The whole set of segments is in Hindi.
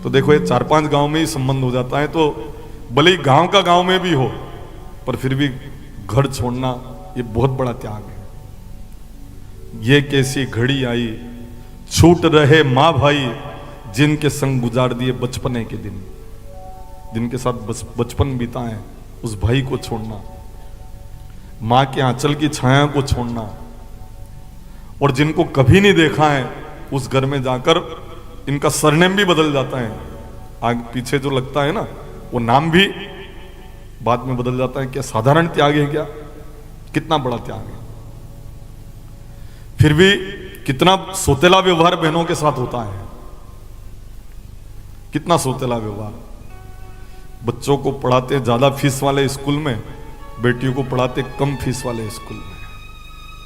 तो देखो ये 4-5 गांव में ही संबंध हो जाता है, तो भले ही गांव का गांव में भी हो पर फिर भी घर छोड़ना ये बहुत बड़ा त्याग है। ये कैसी घड़ी आई छूट रहे माँ भाई, जिनके संग गुजार दिए बचपने के दिन, जिनके साथ बचपन बीता है, उस भाई को छोड़ना, माँ के आंचल की छाया को छोड़ना, और जिनको कभी नहीं देखा है उस घर में जाकर इनका सरनेम भी बदल जाता है। आगे पीछे जो लगता है ना वो नाम भी बाद में बदल जाता है। क्या साधारण त्याग है क्या? कितना बड़ा त्याग है। फिर भी कितना सोतेला व्यवहार बहनों के साथ होता है, कितना सोतेला व्यवहार। बच्चों को पढ़ाते ज्यादा फीस वाले स्कूल में, बेटियों को पढ़ाते कम फीस वाले स्कूल में।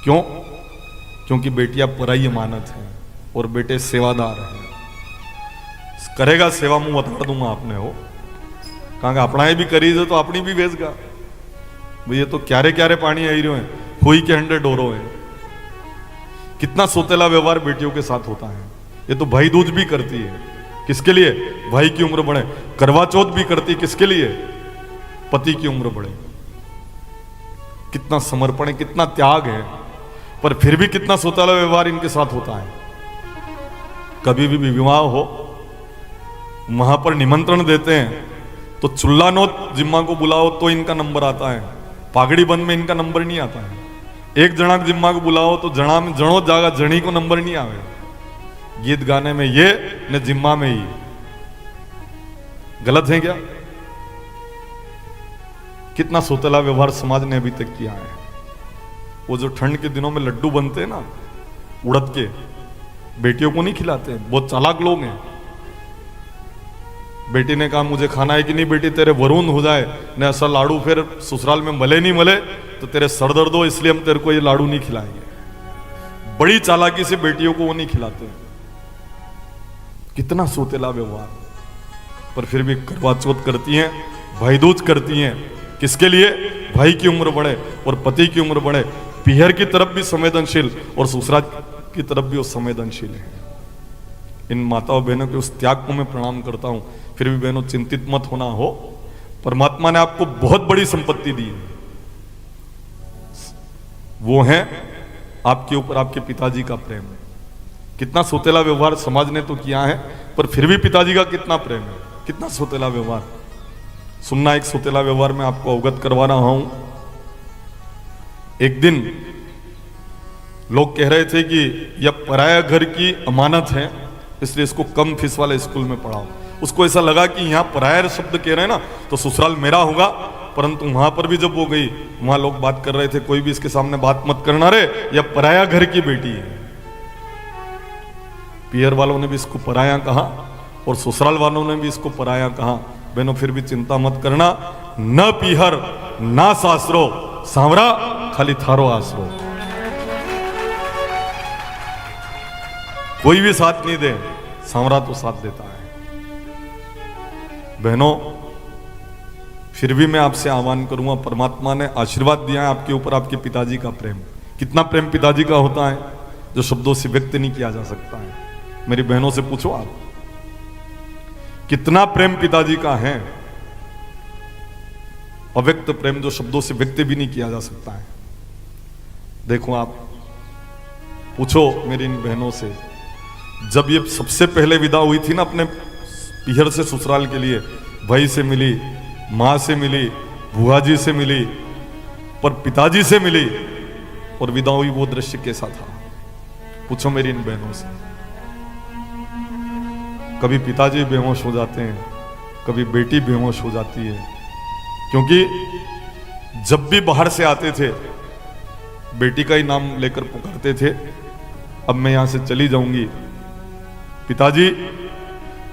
क्यों? क्योंकि बेटियां पराई अमानत हैं और बेटे सेवादार हैं। करेगा सेवा मुंह बता दूंगा आपने हो कहा अपना भी करी तो अपनी भी वेचगा भैया। तो क्यारे क्यारे पानी आई रहे हैं, हुई के 100 डोरो है। कितना सोतेला व्यवहार बेटियों के साथ होता है। ये तो भाई दूज भी करती है, किसके लिए? भाई की उम्र बढ़े। करवा चौथ भी करती, किसके लिए? पति की उम्र बढ़े। कितना समर्पण है, कितना त्याग है, पर फिर भी कितना सोतेला व्यवहार इनके साथ होता है। कभी भी विवाह हो, वहां पर निमंत्रण देते हैं तो चुल्ला नोत जिम्मा को बुलाओ तो इनका नंबर आता है, पागड़ी बंद में इनका नंबर नहीं आता है। एक जना जिम्मा को बुलाओ तो जना में जणो जागा जणी को नंबर नहीं आवे। गीत गाने में ये न जिम्मा में ही। गलत है क्या? कितना सोतेला व्यवहार समाज ने अभी तक किया है। वो जो ठंड के दिनों में लड्डू बनते हैं ना उड़द के, बेटियों को नहीं खिलाते, बहुत चालाक लोग हैं। बेटी ने कहा मुझे खाना है कि नहीं बेटी तेरे वरुण हो जाए न ऐसा लाडू फिर ससुराल में मले नहीं मले तो तेरे सर दर्द हो, इसलिए हम तेरे को ये लाडू नहीं खिलाएंगे। बड़ी चालाकी से बेटियों को वो नहीं खिलाते। कितना सोतेला व्यवहार। पर फिर भी करवा चौथ करती हैं, भाई दूज करती हैं, किसके लिए? भाई की उम्र बढ़े और पति की उम्र बढ़े। पीहर की तरफ भी संवेदनशील और ससुराल की तरफ भी वो संवेदनशील है। इन माताओं बहनों के उस त्याग को मैं प्रणाम करता हूं। फिर भी बहनों चिंतित मत होना हो, परमात्मा ने आपको बहुत बड़ी संपत्ति दी है। वो है आपके ऊपर आपके पिताजी का प्रेम। कितना सोतेला व्यवहार समाज ने तो किया है, पर फिर भी पिताजी का कितना प्रेम है, कितना सोतेला व्यवहार। सुनना एक सोतेला व्यवहार में आपको अवगत करवा रहा हूं। एक दिन लोग कह रहे थे कि यह पराया घर की अमानत है, इसलिए इसको कम फीस वाले स्कूल में पढ़ाओ। उसको ऐसा लगा कि यहां पराया शब्द कह रहे हैं ना तो ससुराल मेरा होगा, परंतु वहां पर भी जब वो गई वहां लोग बात कर रहे थे कोई भी इसके सामने बात मत करना रे, यह पराया घर की बेटी है। पियर वालों ने भी इसको पराया कहा और ससुराल वालों ने भी इसको पराया कहा। बहनों फिर भी चिंता मत करना, न पीहर ना सासरो, सांवरा खाली थारो आसरो। कोई भी साथ नहीं दे, सांवरा तो साथ देता है। बहनों फिर भी मैं आपसे आह्वान करूंगा, परमात्मा ने आशीर्वाद दिया है आपके ऊपर, आपके पिताजी का प्रेम। कितना प्रेम पिताजी का होता है जो शब्दों से व्यक्त नहीं किया जा सकता है। मेरी बहनों से पूछो आप, कितना प्रेम पिताजी का है, अव्यक्त प्रेम जो शब्दों से व्यक्त भी नहीं किया जा सकता है। देखो आप पूछो मेरी इन बहनों से, जब ये सबसे पहले विदा हुई थी ना अपने पीहर से ससुराल के लिए, भाई से मिली, मां से मिली, बुआ जी से मिली, पर पिताजी से मिली और विदा हुई, वो दृश्य कैसा था? पूछो मेरी इन बहनों से। कभी पिताजी बेहोश हो जाते हैं, कभी बेटी बेहोश हो जाती है, क्योंकि जब भी बाहर से आते थे बेटी का ही नाम लेकर पुकारते थे, अब मैं यहां से चली जाऊंगी। पिताजी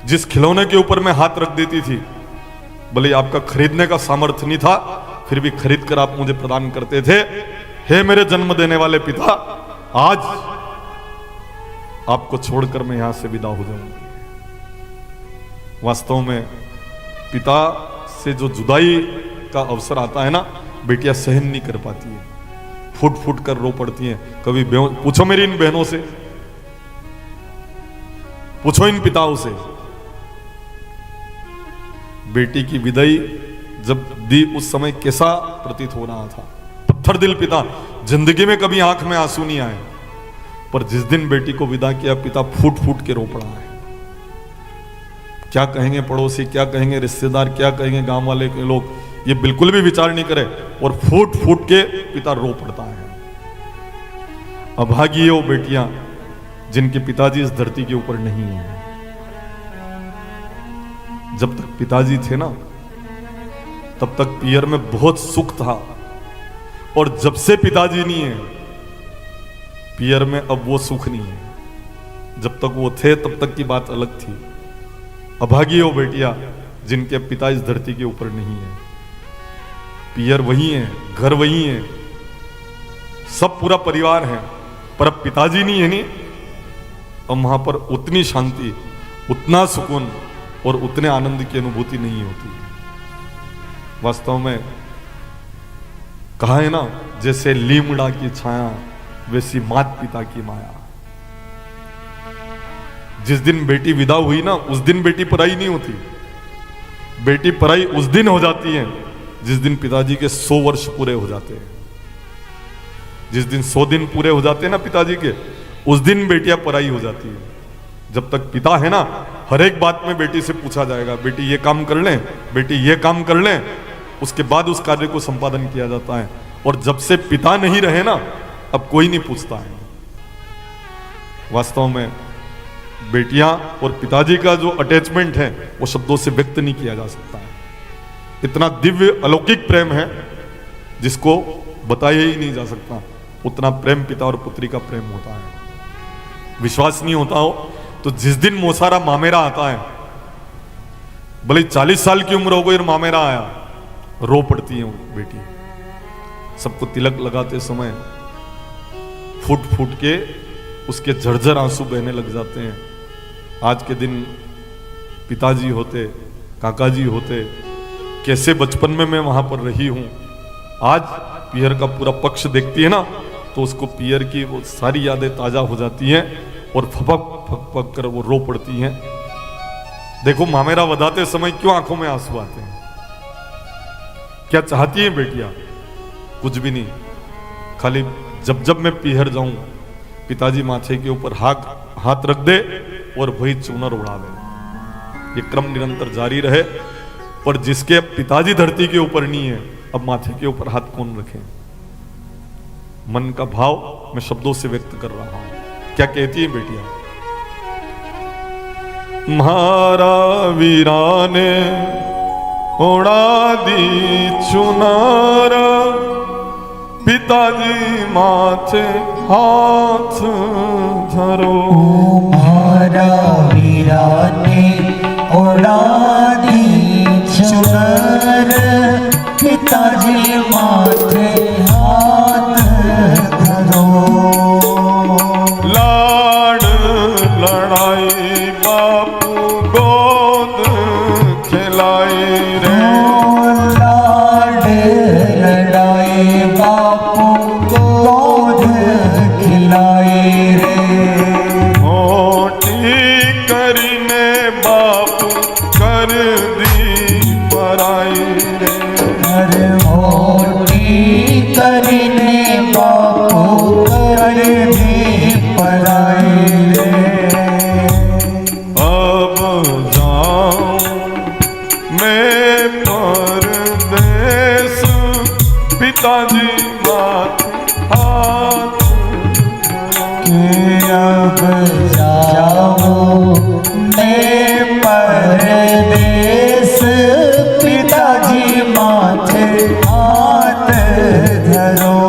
जिस खिलौने के ऊपर मैं हाथ रख देती थी, भले आपका खरीदने का सामर्थ्य नहीं था, फिर भी खरीद कर आप मुझे प्रदान करते थे। हे मेरे जन्म देने वाले पिता, आज आपको छोड़कर मैं यहां से विदा हो जाऊंगी। वास्तव में पिता से जो जुदाई का अवसर आता है ना, बेटियां सहन नहीं कर पाती है, फुट फुट कर रो पड़ती हैं। कभी पूछो मेरी इन बहनों से, पूछो इन पिताओं से, बेटी की विदाई जब दी उस समय कैसा प्रतीत हो रहा था। पत्थर दिल पिता, जिंदगी में कभी आंख में आंसू नहीं आए, पर जिस दिन बेटी को विदा किया पिता फूट फूट के रो पड़ा है। क्या कहेंगे पड़ोसी, क्या कहेंगे रिश्तेदार, क्या कहेंगे गांव वाले के लोग, ये बिल्कुल भी विचार नहीं करे और फूट फूट के पिता रो पड़ता है। अभागी वो बेटियां जिनके पिताजी इस धरती के ऊपर नहीं है। जब तक पिताजी थे ना तब तक पियर में बहुत सुख था, और जब से पिताजी नहीं है पियर में अब वो सुख नहीं है। जब तक वो थे तब तक की बात अलग थी। अभागी वो बेटियां जिनके पिता इस धरती के ऊपर नहीं है। पियर वही है, घर वही है, सब पूरा परिवार है, पर अब पिताजी नहीं है। नहीं, अब वहां पर उतनी शांति, उतना सुकून और उतने आनंद की अनुभूति नहीं होती। वास्तव में कहा है ना, जैसे लीमड़ा की छाया वैसी मात पिता की माया। जिस दिन बेटी विदा हुई ना उस दिन बेटी पराई नहीं होती। बेटी पराई उस दिन हो जाती है जिस दिन पिताजी के 100 वर्ष पूरे हो जाते हैं। जिस दिन 100 दिन पूरे हो जाते हैं ना पिताजी के, उस दिन बेटियां पराई हो जाती है। जब तक पिता है ना, हर एक बात में बेटी से पूछा जाएगा, बेटी ये काम कर लें, बेटी ये काम कर लें, उसके बाद उस कार्य को संपादन किया जाता है। और जब से पिता नहीं रहे ना, अब कोई नहीं पूछता है। वास्तव में बेटियां और पिताजी का जो अटैचमेंट है वो शब्दों से व्यक्त नहीं किया जा सकता है। इतना दिव्य अलौकिक प्रेम है जिसको बताया ही नहीं जा सकता। उतना प्रेम पिता और पुत्री का प्रेम होता है। विश्वास नहीं होता हो तो जिस दिन मोसारा मामेरा आता है, भले 40 साल की उम्र हो गई और मामेरा आया, रो पड़ती है बेटी। सबको तिलक लगाते समय फूट फूट के उसके झरझर आंसू बहने लग जाते हैं। आज के दिन पिताजी होते, काकाजी होते, कैसे बचपन में मैं वहां पर रही हूं। आज पियर का पूरा पक्ष देखती है ना तो उसको पियर की वो सारी यादें ताजा हो जाती हैं और फपक फक कर वो रो पड़ती हैं। देखो मामेरा बधाते समय क्यों आंखों में आंसू आते हैं। क्या चाहती हैं बेटियां? कुछ भी नहीं, खाली जब जब मैं पिहर जाऊं पिताजी माथे के ऊपर हाथ रख दे और वही चूनर उड़ा दे। ये क्रम निरंतर जारी रहे। पर जिसके पिताजी धरती के ऊपर नहीं है, अब माथे के ऊपर हाथ कौन रखे? मन का भाव मैं शब्दों से व्यक्त कर रहा हूं। क्या कहती है बेटियां? म्हारा वीरा ने उड़ा दी चुनारा, पिताजी माथे हाथ धरो। म्हारा वीरा ने उड़ा दी चुनार, पिताजी माथे हाथ धरो। लाड़ लड़ाई बापू गोद खिलाई रे। लाड़ लड़ाई बापू गोद खिलाई रे। मोटी करने बापू कर दी पराई रे। अरे मोटी करने बापू कर दी पराई रे। अब जाऊं मैं परदेस, पिताजी माथे हाथ कि अब जाऊं मैं परदेस, पिताजी माथे हाथ धरो।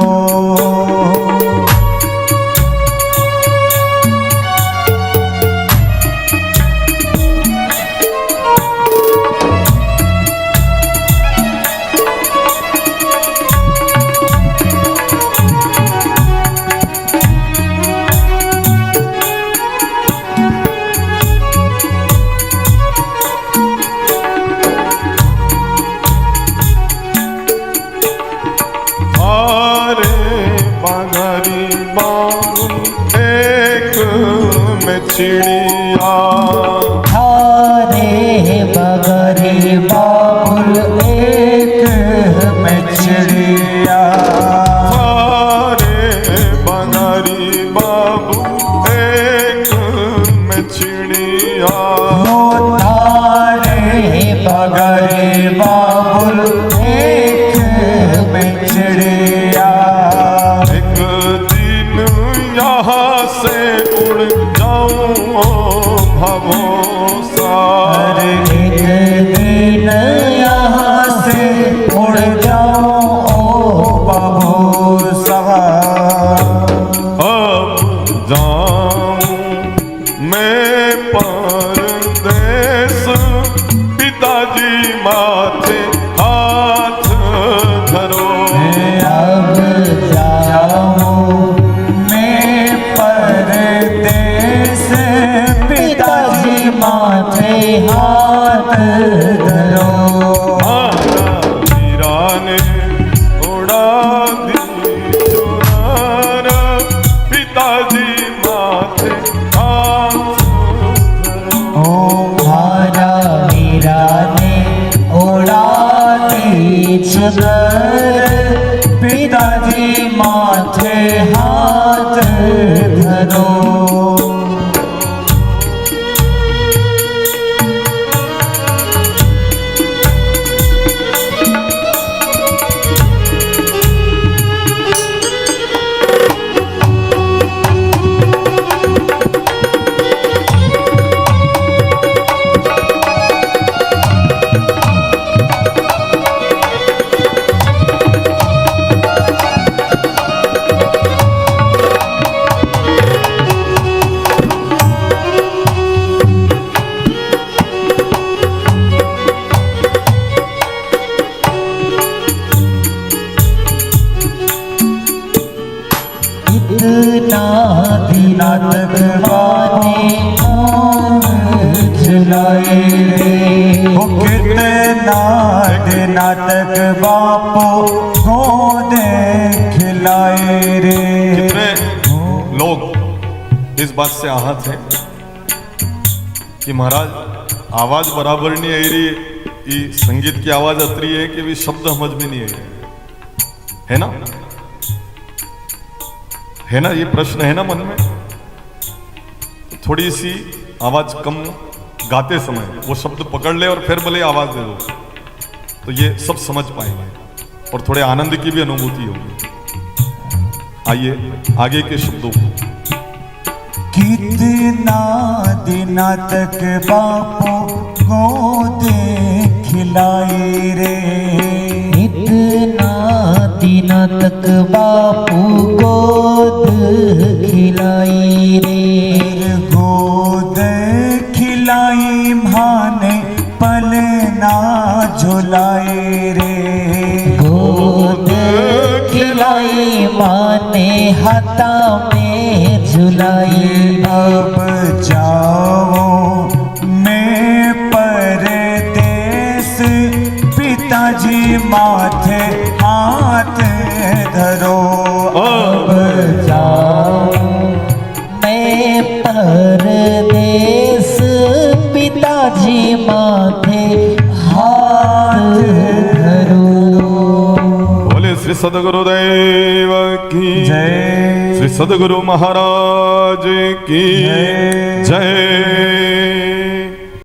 एक दिन यहाँ से उड़ जाऊं ओ बाबू साहब। अब जाऊं मैं परदेस, पिताजी माथे हाथ धरो। अब जाऊं मैं परदेस, पिताजी माथे हाथ धरो। मीरा ने उड़ा दी चुनार, पिताजी माथे हाथ धरो। ओ मारा मीरा ने उड़ा दी चुनर, पिताजी माथे हाथ धरो। इतना दिना तक बाने कौन झुलाए रे। ओ कितना दिना तक बापू गोदे खिलाए रे। कितने लोग इस बात से आहत हैं कि महाराज आवाज बराबर नहीं आई रही, ये संगीत की आवाज अतरी है कि भी शब्द समझ में नहीं आई है ना, है ना, ये प्रश्न है ना मन में। थोड़ी सी आवाज कम गाते समय वो शब्द पकड़ ले और फिर भले आवाज दे दो तो ये सब समझ पाएंगे और थोड़े आनंद की भी अनुभूति होगी। आइए आगे के शब्दों को। कितना दिना तक बापू गोदे खिलाए रे। इतना दिना तक बापू गोद खिलाई रे। गोद खिलाई माने पलना झुलाए रे। गोद खिलाई माने हाथा में झुलाई। अब जाओ मैं परदेस, पिताजी माथे हाथ धरो। अब जाओ मैं परदेस, पिताजी माथे हाथ धरो। बोले श्री सद्गुरुदेव की जय। श्री सद्गुरु महाराज की जय। जय।